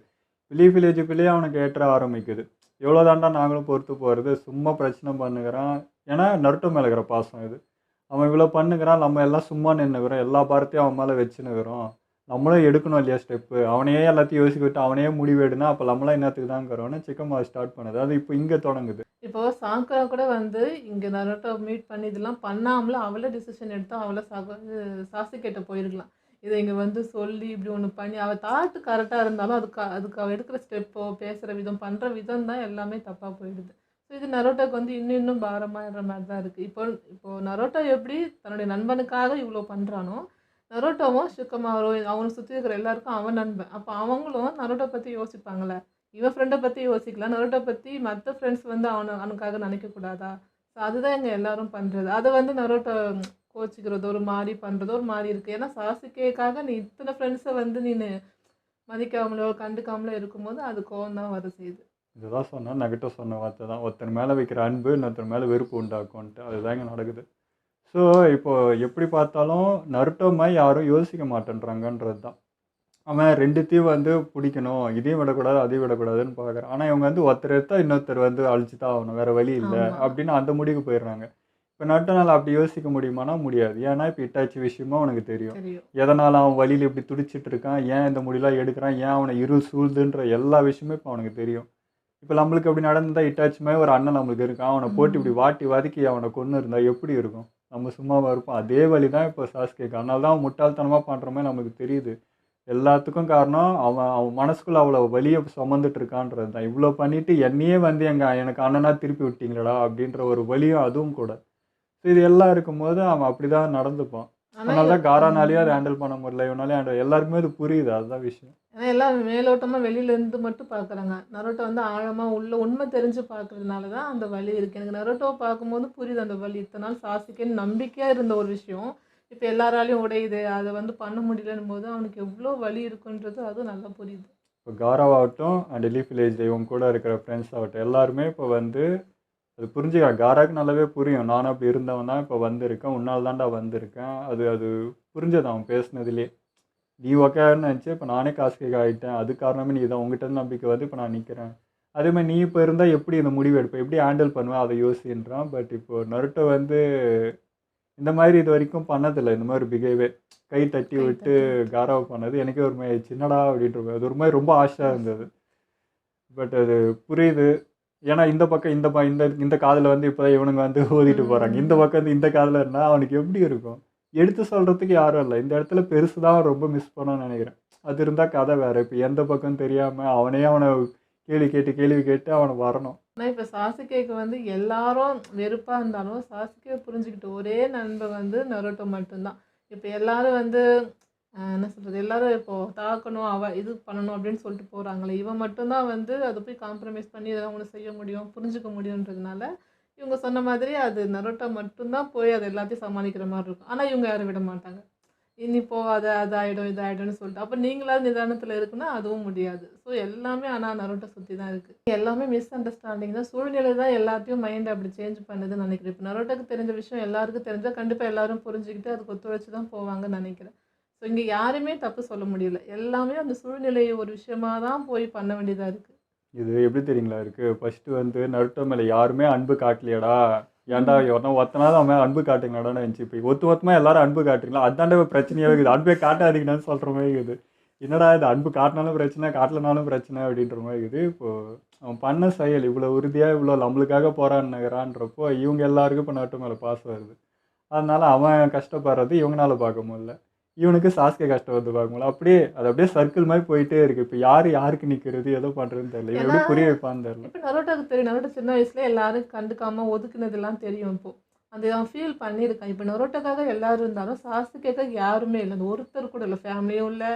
வெளியே வில்லேஜுக்குள்ளேயே அவனுக்கு ஏற்ற ஆரம்பிக்குது. எவ்வளோ தாண்டா நாங்களும் பொறுத்து போகிறது, சும்மா பிரச்சனை பண்ணுகிறான். ஏன்னா நருட்டோ மேலே இருக்கிற பாசம் இது. அவன் இவ்வளோ பண்ணுகிறான், நம்ம எல்லாம் சும்மா நின்றுக்கிறோம், எல்லா பாரத்தையும் அவன் மேலே வச்சுன்னுக்கிறோம். நம்மளும் எடுக்கணும் இல்லையா ஸ்டெப்பு. அவனையே எல்லாத்தையும் யோசிக்க விட்டு அவனையே முடிவு எடுனா அப்போ நம்மளாம் என்னத்துக்கு தாங்கிறோன்னு சிக்கமா ஸ்டார்ட் பண்ணுது. அது இப்போ இங்கே தொடங்குது. இப்போது சாக்குரா கூட வந்து இங்கே நருட்டோ மீட் பண்ணி இதெல்லாம் பண்ணாமல அவளே டிசிஷன் எடுத்து அவளை சாசுகேட்ட போயிருக்கலாம். இதை இங்கே வந்து சொல்லி இப்படி ஒன்று பண்ணி அவள் தாட்டு கரெக்டாக இருந்தாலும் அதுக்கு அவள் எடுக்கிற ஸ்டெப்போ பேசுகிற விதம் பண்ணுற விதம் தான் எல்லாமே தப்பாக போயிடுது. ஸோ இது நருட்டோக்கு வந்து இன்னும் பாரமாகிற மாதிரி தான் இருக்குது. இப்போது நருட்டோ எப்படி தன்னுடைய நண்பனுக்காக இவ்வளோ பண்ணுறானோ, நருட்டோவும் ஷிகமாரோ அவனை சுற்றி இருக்கிற எல்லாருக்கும் அவன் நண்பன். அப்போ அவங்களும் நருட்டோ பற்றி யோசிப்பாங்களே, இவன் ஃப்ரெண்டை பற்றி யோசிக்கலாம், நருட்டோ பற்றி மற்ற ஃப்ரெண்ட்ஸ் வந்து அவனுக்காக நினைக்கக்கூடாதா? ஸோ அதுதான் எங்கள் எல்லாரும் பண்ணுறது. அதை வந்து நருட்டோ கோச்சிக்கிறது ஒரு மாதிரி பண்ணுறது ஒரு மாதிரி இருக்குது. ஏன்னா சாசுகேக்காக நீ இத்தனை ஃப்ரெண்ட்ஸை வந்து நீ மதிக்காமலோ கண்டுக்காமலோ இருக்கும்போது அது கோவம் தான் வர செய்யுது. இதுதான் சொன்னால் நெகட்டிவ் சொன்ன வார்த்தை தான். ஒருத்தர் மேலே வைக்கிற அன்பு இன்னொருத்தர் மேலே வெறுப்பு உண்டாக்கும்ன்ட்டு அதுதான் இங்கே நடக்குது. ஸோ இப்போது எப்படி பார்த்தாலும் நருட்டோ மாதிரி யாரும் யோசிக்க மாட்டேன்றாங்கன்றது தான். அவன் ரெண்டுத்தையும் வந்து பிடிக்கணும், இதையும் விடக்கூடாது அதையும் விடக்கூடாதுன்னு பார்க்குறான். ஆனால் இவங்க வந்து ஒருத்தர் எடுத்தால் இன்னொருத்தர் வந்து அழிச்சு தான் ஆகணும், வேறு வழி இல்லை அப்படின்னு அந்த முடிவுக்கு போயிடுறாங்க. இப்போ நருட்டோனால் அப்படி யோசிக்க முடியுமானா முடியாது. ஏன்னா இப்போ இட்டாச்சி விஷயமா அவனுக்கு தெரியும். எதனால் அவன் வழியில் இப்படி துடிச்சிட்டு இருக்கான், ஏன் இந்த முடியெல்லாம் எடுக்கிறான், ஏன் அவனை இருள் சூழ்துன்ற எல்லா விஷயமும் இப்போ அவனுக்கு தெரியும். இப்போ நம்மளுக்கு அப்படி நடந்தால் இட்டாச்சுமே ஒரு அண்ணன் நம்மளுக்கு இருக்கான், அவனை போட்டு இப்படி வாட்டி வதக்கி அவனை கொன்று இருந்தால் எப்படி இருக்கும்? நம்ம சும்மாவாக இருப்போம். அதே வழி தான் இப்போ சாசுகேக்கு. அதனால தான் அவன் முட்டாள்தனமாக பண்ணுற மாதிரி நமக்கு தெரியுது. எல்லாத்துக்கும் காரணம் அவன் மனசுக்குள்ளே அவ்வளோ வலியை சுமந்துட்டு இருக்கான்றது தான். இவ்வளோ பண்ணிவிட்டு என்னையே வந்து எனக்கு அண்ணனாக திருப்பி விட்டீங்களடா அப்படின்ற ஒரு வலியும் அதுவும் கூட. ஸோ இது எல்லாம் இருக்கும்போது அவன் அப்படி தான் நடந்துப்பான். அதனால தான் காரானாலேயே அதை ஹேண்டில் பண்ண முடியல, இவனாலே ஹேண்டில் எல்லாருக்குமே அது புரியுது. அதுதான் விஷயம். ஏன்னா எல்லாம் மேலோட்டமாக வெளியிலேருந்து மட்டும் பார்க்குறாங்க. நருட்டோ வந்து ஆழமாக உள்ள உண்மை தெரிஞ்சு பார்க்குறதுனால தான் அந்த வலி இருக்குது. எனக்கு நருட்டோவை பார்க்கும்போது புரியுது அந்த வலி. இத்தனை நாள் சாசுகேன்னு நம்பிக்கையாக இருந்த ஒரு விஷயம் இப்போ எல்லாராலையும் உடையுது, அதை வந்து பண்ண முடியலன்னும் போது அவனுக்கு எவ்வளோ வலி இருக்குன்றது அதுவும் நல்லா புரியுது. இப்போ காராவாகட்டும் அண்ட் லீஃப் வில்லேஜ் இவங்க கூட இருக்கிற ஃப்ரெண்ட்ஸ் ஆகட்டும் எல்லாருமே இப்போ வந்து அது புரிஞ்சுக்கலாம். காராவுக்கு நல்லாவே புரியும், நானும் அப்படி இருந்தவன் தான் இப்போ வந்திருக்கேன், உன்னால் தான்டா வந்திருக்கேன். அது புரிஞ்சது அவன் பேசுனதுலேயே. நீ ஓகேன்னு நினச்சி இப்போ நானே காசுக்கு ஆகிட்டேன், அது காரணமே நீ தான், உங்ககிட்ட நம்பிக்கை வந்து இப்போ நான் நிற்கிறேன். அதேமாதிரி நீ இப்போ இருந்தால் எப்படி இந்த முடிவு எடுப்பேன், எப்படி ஹேண்டில் பண்ணுவேன் அதை யோசின்றான். பட் இப்போது நருட்டோ வந்து இந்த மாதிரி இது வரைக்கும் பண்ணதில்லை. இந்த மாதிரி பிஹேவே கை தட்டி விட்டு காராவை பண்ணது எனக்கே ஒரு மாதிரி சின்னடா அப்படின்ற அது ஒரு மாதிரி ரொம்ப ஆசையாக இருந்தது. பட் அது புரியுது. ஏன்னா இந்த பக்கம் இந்த காதில் வந்து இப்போ இவனுங்க வந்து ஓதிட்டு போகிறாங்க, இந்த பக்கம் வந்து இந்த காதில் இருந்தால் அவனுக்கு எப்படி இருக்கும்? எடுத்து சொல்கிறதுக்கு யாரும் இல்லை. இந்த இடத்துல பெருசு தான் ரொம்ப மிஸ் பண்ணணும்னு நினைக்கிறேன். அது இருந்தால் கதை வேறு. இப்போ எந்த பக்கம் தெரியாமல் அவனை கேள்வி கேட்டு அவனை வரணும். ஆனால் இப்போ சாசுகேக்கு வந்து எல்லாரும் வெறுப்பாக இருந்தாலும் சாசுகே புரிஞ்சுக்கிட்டு ஒரே நண்பன் வந்து நருட்டோ மட்டும்தான். இப்போ எல்லாரும் வந்து என்ன சொல்கிறது, எல்லாரும் இப்போது தாக்கணும் இது பண்ணணும் அப்படின்னு சொல்லிட்டு போகிறாங்களே, இவன் மட்டும்தான் வந்து அதை போய் காம்ப்ரமைஸ் பண்ணி இதெல்லாம் ஒன்று செய்ய முடியும் புரிஞ்சுக்க முடியுன்றதுனால இவங்க சொன்ன மாதிரி அது நருட்டோ மட்டும்தான் போய் அதை எல்லாத்தையும் சமாளிக்கிற மாதிரி இருக்கும். ஆனால் இவங்க யாரும் விட மாட்டாங்க. இனிப்போ அது ஆகிடும் இது ஆகிடும்னு சொல்லிட்டு அப்போ நீங்களாவது நிதானத்தில் இருக்குன்னா அதுவும் முடியாது. ஸோ எல்லாமே ஆனால் நருட்டோ சுற்றி தான் இருக்குது. எல்லாமே மிஸ் அண்டர்ஸ்டாண்டிங் தான். சூழ்நிலை தான் எல்லாத்தையும் மைண்டை அப்படி சேஞ்ச் பண்ணுதுன்னு நினைக்கிறேன். இப்போ நருட்டோக்கு தெரிஞ்ச விஷயம் எல்லாருக்கும் தெரிஞ்சால் கண்டிப்பாக எல்லாரும் புரிஞ்சுக்கிட்டு அதுக்கு ஒத்துழைச்சி தான் போவாங்கன்னு நினைக்கிறேன். ஸோ இங்கே யாருமே தப்பு சொல்ல முடியல. எல்லாமே அந்த சூழ்நிலையை ஒரு விஷயமாக தான் போய் பண்ண வேண்டியதாக இருக்குது. இது எப்படி தெரியுங்களா இருக்குது? ஃபஸ்ட்டு வந்து நருட்டோ மேலே யாருமே அன்பு காட்டலையடா, ஏன்டா ஒத்தனாவது அவன் அன்பு காட்டுங்கடான்னு இருந்துச்சு. இப்போ ஒத்துமொத்தமாக எல்லாரும் அன்பு காட்டுறீங்களா, அதாண்ட பிரச்சனையாக இருக்குது. அன்பே காட்டாதீங்கன்னு சொல்கிற மாதிரி இருக்குது. என்னடா இது அன்பு காட்டினாலும் பிரச்சனை காட்டலனாலும் பிரச்சனை அப்படின்ற மாதிரி இருக்குது. இப்போது அவன் பண்ண செயல் இவ்வளோ உறுதியாக இவ்வளோ நம்மளுக்காக போராடினகிறான்றப்போ இவங்க எல்லாருக்கும் இப்போ நருட்டோ மேலே பாசம் வருது. அதனால அவன் கஷ்டப்படுறது இவங்களால பார்க்க முடியல, இவனுக்கு சாஸ்கே கஷ்டம் வந்து பார்க்க முடியல. அப்படியே அது அப்படியே சர்க்கிள் மாதிரி போயிட்டே இருக்கு. இப்போ யாருக்கு நிற்கிறது எதோ பண்ணுறதுன்னு தெரியல, இவன் எப்படி புரிய வைப்பான்னு தெரியல. இப்போ நருட்டோக்கு தெரியும், நருட்டோ சின்ன வயசுல எல்லாரும் கண்டுக்காம ஒதுக்குனதெல்லாம் தெரியும். இப்போ அது அவன் ஃபீல் பண்ணியிருக்கான். இப்போ நருட்டோக்காக எல்லாரும் இருந்தாலும் சாஸ்கேக்காக யாருமே இல்லை, அந்த ஒருத்தர் கூட இல்லை, ஃபேமிலியும் இல்லை,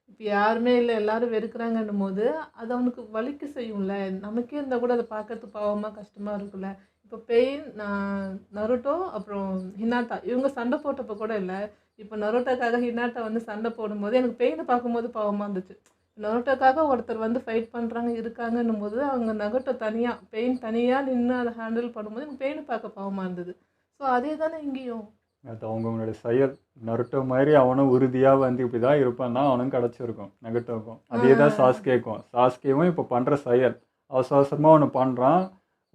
இப்போ யாருமே இல்லை, எல்லாரும் வெறுக்கிறாங்கன்னும் போது அது அவனுக்கு வலிக்கு செய்யும்ல. நமக்கே இருந்தால் கூட அதை பார்க்கறதுக்கு பாவமாக கஷ்டமாக இருக்குல்ல. இப்போ பெயின் நருட்டோ அப்புறம் ஹினாட்டா இவங்க சண்டை போட்டப்போ கூட இல்லை, இப்போ நருட்டோக்காக ஹினாட்டா வந்து சண்டை போடும்போது எனக்கு பெயினை பார்க்கும்போது பாவமாக இருந்துச்சு. நருட்டோக்காக ஒருத்தர் வந்து ஃபைட் பண்ணுறாங்க இருக்காங்கன்னும் போது அவங்க நருட்டோ தனியாக பெயின் தனியாக நின்று அதை ஹேண்டில் பண்ணும்போது எனக்கு பெயினை பார்க்க பாவமாக இருந்தது. ஸோ அதே தானே இங்கேயும். அது அவங்களோட செயல். நருட்டோ மாதிரி அவனும் உறுதியாக வந்து இப்படி தான் இருப்பான்னா அவனும் கிடச்சிருக்கும் நருட்டோக்கும். அதே தான் சாஸ்கேவும் இப்போ பண்ணுற செயல் அவசர அவசரமாக ஒன்று பண்ணுறான்,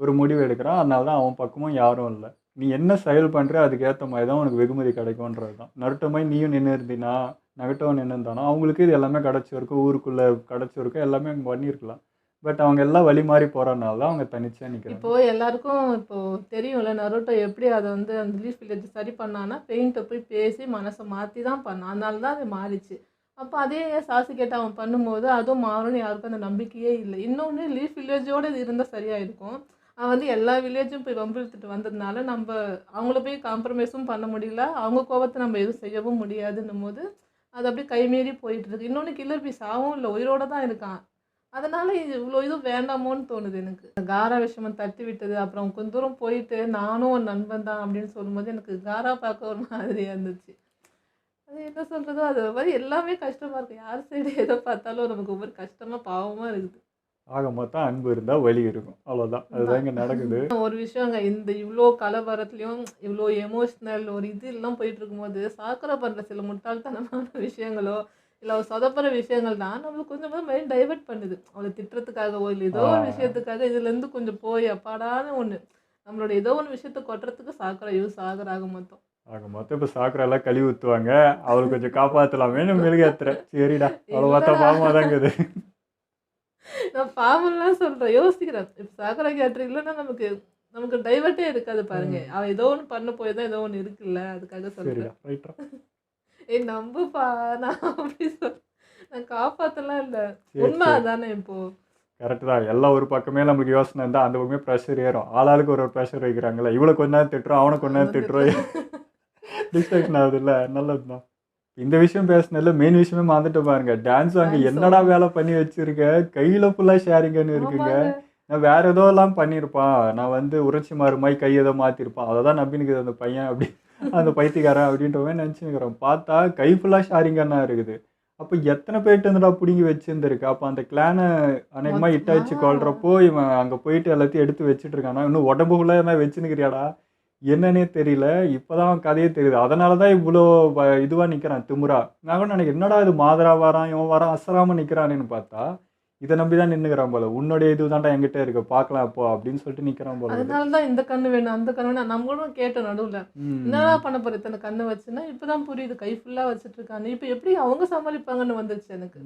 ஒரு முடிவு எடுக்கிறான். அதனால தான் அவன் பக்கமும் யாரும் இல்லை. நீ என்ன செயல் பண்ணுற அதுக்கேற்ற மாதிரி தான் உனக்கு வெகுமதி கிடைக்கும்ன்றது தான். நருட்டோ மாதிரி நீயும் நின்று இருந்தீனா நருட்டோ நின்று இருந்தானா அவங்களுக்கு இது எல்லாமே கிடச்சிருக்கும், ஊருக்குள்ளே கிடச்சிருக்கும், எல்லாமே பண்ணியிருக்கலாம். பட் அவங்க எல்லாம் வழி மாறி போகிறனால தான் அவங்க தனிச்சே நிற்கிறாங்க. இப்போது எல்லாருக்கும் இப்போது தெரியும்ல நருட்டோ எப்படி அதை வந்து அந்த லீஃப் வில்லேஜ் சரி பண்ணான்னா பெயிண்ட்டை போய் பேசி மனசை மாற்றி தான் பண்ணான். அதனால தான் அது மாறிச்சு. அப்போ அதே சாசுகேட்ட அவன் பண்ணும்போது அதுவும் மாறும்னு யாருக்கும் அந்த நம்பிக்கையே இல்லை. இன்னொன்று லீஃப் வில்லேஜோடு இது இருந்தால் சரியாக இருக்கும். அவன் வந்து எல்லா வில்லேஜும் போய் வம்பிழுத்துட்டு வந்ததுனால நம்ம அவங்கள போய் காம்ப்ரமைஸும் பண்ண முடியல, அவங்க கோபத்தை நம்ம எதுவும் செய்யவும் முடியாதுன்னும் போது அது அப்படியே கைமீறி போயிட்டு இருக்கு. இன்னொன்று கில்லர் பீஸ் ஆகவும் இல்லை, உயிரோட தான் இருக்கான். அதனால இது இவ்வளோ இதுவும் வேண்டாமோன்னு தோணுது எனக்கு. காரா விஷயமா தட்டி விட்டது, அப்புறம் கொஞ்சம் தூரம் போயிட்டு நானும் ஒரு நண்பன் தான் அப்படின்னு சொல்லும்போது எனக்கு காரா பார்க்க ஒரு மாதிரியாக இருந்துச்சு. அது என்ன சொல்கிறதோ அது மாதிரி எல்லாமே கஷ்டமாக இருக்குது. யார் சைடு எதை பார்த்தாலும் நமக்கு ஒவ்வொரு கஷ்டமாக பாவமாக இருக்குது. ஆக மொத்தம் அன்பு இருந்தால் வலி இருக்கும், அவ்வளோதான். அதுதான் இங்கே நடக்குது. ஒரு விஷயங்க, இந்த இவ்வளோ கலவரத்துலையும் இவ்வளோ எமோஷ்னல் ஒரு இது எல்லாம் போயிட்டு இருக்கும்போது சாக்குரா பண்ணுற சில முட்டாள்தனமான விஷயங்களோ இல்லை அவள் சொதப்புற விஷயங்கள் தான் நம்மளுக்கு கொஞ்சமாக மைண்ட் டைவெர்ட் பண்ணுது. அவளை திட்டுறதுக்காகவோ இல்லை ஏதோ ஒரு விஷயத்துக்காக இதுலேருந்து கொஞ்சம் போய் அப்பாடான ஒன்று நம்மளோட ஏதோ ஒன்று விஷயத்தை கொட்டுறதுக்கு சாக்குரா யூஸ் ஆகுறாங்க மொத்தம். இப்போ சாக்குரா எல்லாம் கழுவி ஊற்றுவாங்க, அவளுக்கு கொஞ்சம் காப்பாற்றலாமே மெழுகேத்துறேன். சரிடா அவ்வளோ பார்த்தா பாவமாக தாங்குது. நான் பாவம்லாம் சொல்கிறேன், யோசிக்கிறேன். இப்போ சாக்குரா கேரக்டர் இல்லைன்னா நமக்கு டைவர்ட்டே இருக்காது பாருங்க. அவள் ஏதோ ஒன்று பண்ண போய் தான் ஏதோ ஒன்று இருக்குல்ல, அதுக்காக சொல்கிறேன். ஏய் நம்புப்பா, நான் அப்படி நான் காப்பாற்றலாம் இல்லை, உண்மை அதானே. இப்போது கரெக்டு தான். எல்லாம் ஒரு பக்கமே நம்மளுக்கு யோசனை இருந்தால் அந்த பக்கமே ப்ரெஷர் ஏறும். ஆளாளுக்கு ஒரு ப்ரெஷர் வைக்கிறாங்களே, இவ்வளோ கொஞ்ச நேரம் திட்டுறோம் அவனை கொஞ்ச நேரம் திட்டுறோம், டிஸ்ட்ராக்ஷன் ஆகுது இல்லை. நல்லது தான். இந்த விஷயம் பேசினதில்ல, மெயின் விஷயமே மறந்துட்டு பாருங்க. டான்ஸ் அங்கே என்னடா வேலை பண்ணி வச்சுருக்க, கையில் ஃபுல்லாக ஷேரிங்கன்னு இருக்குங்க. நான் வேறு ஏதோ எல்லாம் பண்ணியிருப்பான், நான் வந்து உரைச்சி மாறுமாய் கை ஏதோ மாற்றிருப்பான், அதை தான் நம்பினுக்குது அந்த பையன் அப்படி அந்த பைத்தியக்காரன் அப்படின்ற மாதிரி நினச்சிருக்கிறோம். பார்த்தா கை ஃபுல்லாக ஷேரிங்கன்னா இருக்குது. அப்போ எத்தனை பேர்ட்டு இருந்துடா பிடிங்கி வச்சுருந்துருக்கு. அப்போ அந்த கிளானை அநேகமாக இட்ட வச்சு கொள்றப்போ இவன் அங்கே போயிட்டு எல்லாத்தையும் எடுத்து வச்சுட்டு இருக்கானா, இன்னும் உடம்புக்குள்ளே என்ன வச்சுன்னுக்கிறியாடா என்னன்னே தெரியல. இப்போ தான் அவன் கதையே தெரியுது. அதனால தான் இவ்வளோ இதுவாக நிற்கிறான் திமுறா. நான் கூட நினைக்கிறேன் என்னடா இது மாதரா வரான் இவன் வரான் அசராமல் நிற்கிறானேன்னு பார்த்தா இதை நம்பி தான் நின்றுக்கிறான் போல. உன்னுடைய இது தான்டா என்கிட்ட இருக்கு பார்க்கலாம் அப்போ அப்படின்னு சொல்லிட்டு நிற்கிறான் போல. அதனால தான் இந்த கண்ணு வேணும் அந்த கண்ணு வேணும் நம்ம கூட கேட்டோம் நடுவில். என்னடா பண்ண போகிற இத்தனை கண்ணை வச்சுன்னா இப்போ தான் புரியுது, கை ஃபுல்லாக வச்சுட்டு இருக்காங்க. இப்போ எப்படி அவங்க சமாளிப்பாங்கன்னு வந்துருச்சு எனக்கு.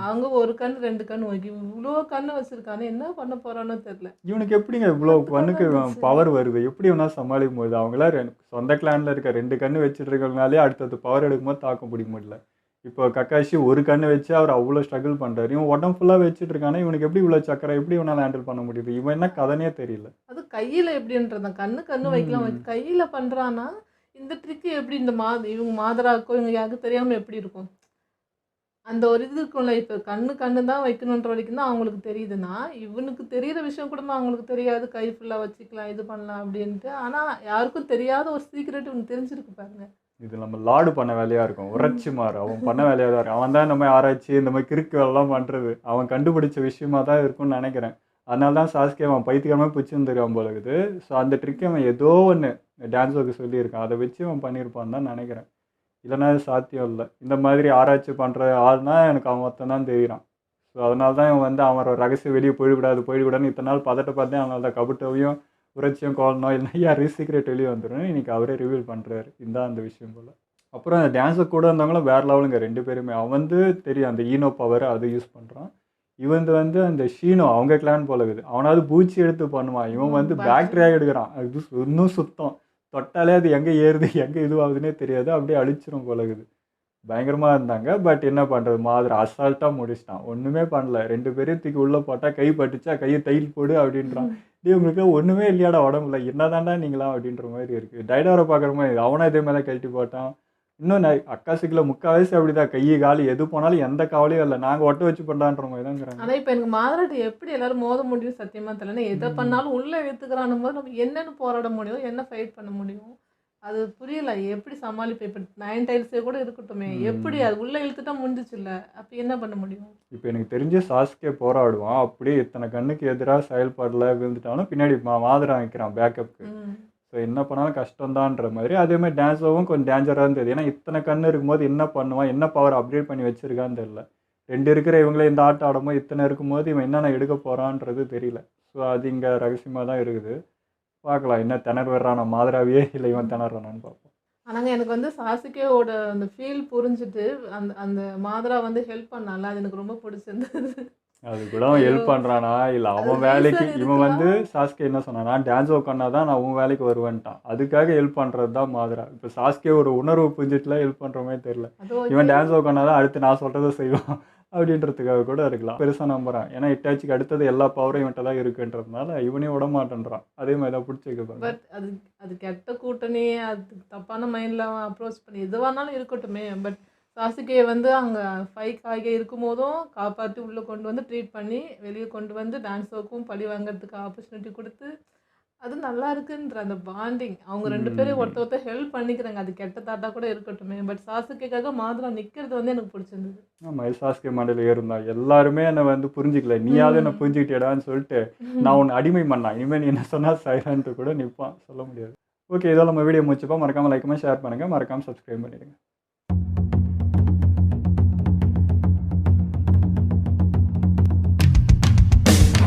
அவங்க ஒரு கண்ணு 2 கண்ணு வைக்கி இவ்வளோ கண்ணு வச்சுருக்கானே, என்ன பண்ண போகிறான்னு தெரியல. இவனுக்கு எப்படிங்க இவ்வளோ கண்ணுக்கு பவர் வருது, எப்படி இவனா சமாளிக்கும் போது? அவங்களாம் சொந்த கிளானில் இருக்க 2 கண்ணு வச்சுட்டு இருக்கனாலே அடுத்தது பவர் எடுக்கும்போது தாக்க முடிய முடியல. இப்போ கக்காஷி ஒரு கண்ணை வச்சு அவர் அவ்வளோ ஸ்ட்ரகிள் பண்ணுறாரு, இவன் உடம்பு ஃபுல்லாக வச்சுட்டு இருக்கானே, இவனுக்கு எப்படி இவ்வளோ சக்கரை எப்படி இவனால் ஹேண்டில் பண்ண முடியுது? இவன் என்ன கதனே தெரியல. அது கையில் எப்படின்றதான் கண்ணு வைக்கலாம், கையில் பண்ணுறான்னா இந்த ட்ரிக்கு எப்படி இந்த இவங்க மாதராக்கோ இவங்க யாருக்கு தெரியாமல் எப்படி இருக்கும்? அந்த ஒரு இது இருக்கும்ல, இப்போ கண்ணு தான் வைக்கணுன்ற வரைக்கும் தான் அவங்களுக்கு தெரியுதுன்னா இவனுக்கு தெரிகிற விஷயம் கூட அவங்களுக்கு தெரியாது. கை ஃபுல்லாக வச்சுக்கலாம் இது பண்ணலாம் அப்படின்ட்டு. ஆனால் யாருக்கும் தெரியாத ஒரு சீக்ரெட் இவனுக்கு தெரிஞ்சிருக்கு பாருங்க. இது நம்ம லாடு பண்ண வேலையாக இருக்கும், உரைச்சி மாறு அவன் பண்ண வேலையாக தான் இருக்கும். அவன் தான் இந்த மாதிரி ஆராய்ச்சி இந்த மாதிரி கிறுக்கு வேலைலாம் பண்ணுறது அவன் கண்டுபிடிச்ச விஷயமா தான் இருக்கும்னு நினைக்கிறேன். அதனால தான் சாஸ்கே அவன் பைத்தியக்காரமாக பிடிச்சிருந்துருக்கான் போல இருக்குது. ஸோ அந்த ட்ரிக்கை அவன் ஏதோ ஒன்று டான்ஸ் ஒர்க்கு சொல்லியிருக்கான், அதை வச்சு அவன் பண்ணியிருப்பான்னு தான் நினைக்கிறேன். இல்லைன்னா அது சாத்தியம் இல்லை. இந்த மாதிரி ஆராய்ச்சி பண்ணுற ஆள்னா எனக்கு அவன் மொத்தம் தான் தெரிகிறான். ஸோ அதனால தான் இவன் வந்து அவனோட ரகசியம் வெளியே போயிடக்கூடாதுன்னு இத்தனை நாள் பதட்ட பார்த்தேன். அதனால தான் கபுட்டவையும் உரைச்சியும் கோலனோ இல்லைன்னா யாரும் சீக்ரெட் வெளியே வந்துடும். இன்றைக்கி அவரே ரிவீல் பண்ணுறாரு. இதுதான் அந்த விஷயம் போல். அப்புறம் அந்த டான்ஸர் கூட இருந்தவங்களும் வேறு லெவலுங்க 2 பேருமே. அவன் வந்து தெரியும் அந்த ஈனோ பவர் அது யூஸ் பண்ணுறான். இவன் வந்து அந்த ஷீனோ அவங்க கிளான் போல இருக்குது. அவனாவது பூச்சி எடுத்து பண்ணுவான். இவன் வந்து பாக்டீரியா எடுக்கிறான். அது இன்னும் சுத்தம். தொட்டாலே அது எங்கே ஏறுது எங்கே இதுவாகுதுன்னே தெரியாது. அப்படியே அழிச்சிரும் போல இருக்குது. பயங்கரமாக இருந்தாங்க. பட் என்ன பண்ணுறது, மாதிரி அசால்ட்டாக முடிச்சிட்டான். ஒன்றுமே பண்ணல. 2 பேரையும் தூக்கி உள்ளே போட்டால் கை பட்டுச்சா கையை தையல் போடு அப்படின்றான். உங்களுக்கு ஒன்றுமே இல்லையாடா உடம்புல, என்னதாண்டா நீங்களாம் அப்படின்ற மாதிரி இருக்குது. டைனோரை பார்க்குற மாதிரி அவனை இதே மாதிரி கழட்டி போட்டான். இன்னும் அக்காசிக்கில் முக்கால்வாசி அப்படிதான், கை காலு எது போனாலும் எந்த கவலையும் இல்லை, நாங்கள் ஒட்ட வச்சு பண்ணான்ற மாதிரி தாங்கிறாங்க. ஆனால் இப்போ எனக்கு மாதராட்டி எப்படி எல்லாரும் மோத முடியும் சத்தியமாக தெரியல. எதை பண்ணாலும் உள்ளே எடுத்துக்கிறான் போது நம்ம என்னென்னு போராட முடியும், என்ன ஃபைட் பண்ண முடியும், அது புரியல. எப்படி சமாளிப்பேன்? இப்போ 9 டைல்ஸே கூட இருக்கட்டுமே, எப்படி அது உள்ளே இழுத்துட்டா முடிஞ்சிச்சு இல்லை, அப்போ என்ன பண்ண முடியும்? இப்போ எனக்கு தெரிஞ்ச சாஸ்கே போராடுவான். அப்படியே இத்தனை கண்ணுக்கு எதிராக செயல்பாடில் விழுந்துட்டாலும் பின்னாடி மாதரா வைக்கிறான் பேக்கப்புக்கு. ஸோ என்ன பண்ணாலும் கஷ்டம்தான்ற மாதிரி. அதேமாதிரி டான்ஸோவும் கொஞ்சம் டேஞ்சராக இருந்தது. ஏன்னா இத்தனை கண்ணு இருக்கும்போது என்ன பண்ணுவான், என்ன பவர் அப்டேட் பண்ணி வச்சிருக்கான்னு தெரியல. 2 இருக்கிற இவங்களே இந்த ஆட்டம் ஆடும்போது இத்தனை இருக்கும்போது இவன் என்னென்ன எடுக்க போகிறான்றது தெரியல. ஸோ அது இங்கே ரகசியமாக தான் இருக்குது. பார்க்கலாம் என்ன திணறு வர்றானா மாதராவே இல்லை இவன் திணறானான்னு பார்ப்போம். ஆனாங்க எனக்கு வந்து சாசுகேவோட அந்த ஃபீல் புரிஞ்சுட்டு அந்த அந்த மாதரா வந்து ஹெல்ப் பண்ணால, அது எனக்கு ரொம்ப பிடிச்சிருந்தது. அது கூட அவன் ஹெல்ப் பண்ணுறானா இல்லை அவன் வேலைக்கு இவன் வந்து சாஸ்கே என்ன சொன்னானா, டான்ஸ் ஒர்க் தான் நான் உன் வேலைக்கு வருவேன்ட்டான். அதுக்காக ஹெல்ப் பண்ணுறது தான் மாதரா. இப்போ சாஸ்கே ஒரு உணர்வு புரிஞ்சிட்டுலாம் ஹெல்ப் பண்ணுற மாதிரி தெரியல. இவன் டான்ஸ் ஒர்க் தான் அடுத்து நான் சொல்கிறத செய்வான் அப்படின்றதுக்காக கூட இருக்கலாம். பெருசாக நம்புறான். ஏன்னா இட்டாச்சிக்கு அடுத்தது எல்லா பவரும் இவன்ட்ட தான் இருக்குன்றதுனால இவனே விட மாட்டேன்றான். அதே மாதிரி தான் பிடிச்சி வைக்க. பட் அது கெட்ட கூட்டணி, அது தப்பான மைண்டில் அவன் அப்ரோச் பண்ணி எதுவானாலும் இருக்கட்டுமே. பட் சாசுகே வந்து அங்கே ஃபைக் ஆகி இருக்கும்போதும் காப்பாற்றி உள்ளே கொண்டு வந்து ட்ரீட் பண்ணி வெளியே கொண்டு வந்து டான்ஸோக்கும் பழி வாங்கிறதுக்கு ஆப்பர்ச்சுனிட்டி கொடுத்து, அது நல்லா இருக்குன்ற அந்த பாண்டிங். அவங்க 2 பேரும் ஒருத்தர் ஹெல்ப் பண்ணிக்கிறாங்க. அது கெட்ட தாட்டா கூட இருக்கட்டுமே. பட் சாசுகேக்காக மாதரா நிற்கிறது வந்து எனக்கு பிடிச்சிருந்தது. ஆமாம், சாஸ்கே மண்டல ஏறுந்தா எல்லாருமே என்னை வந்து புரிஞ்சிக்கல, நீயாவது என்ன புரிஞ்சுக்கிட்டேடான்னு சொல்லிட்டு நான் உன்னை அடிமை பண்ணான். இனிமேல் நீ என்ன சொன்னால் சைலண்ட்டு கூட நிற்பான், சொல்ல முடியாது. ஓகே, இதோ நம்ம வீடியோ முடிச்சுப்போம். மறக்காமல் லைக் பண்ணி ஷேர் பண்ணுங்கள், மறக்காமல் சப்ஸ்கிரைப் பண்ணிடுங்க.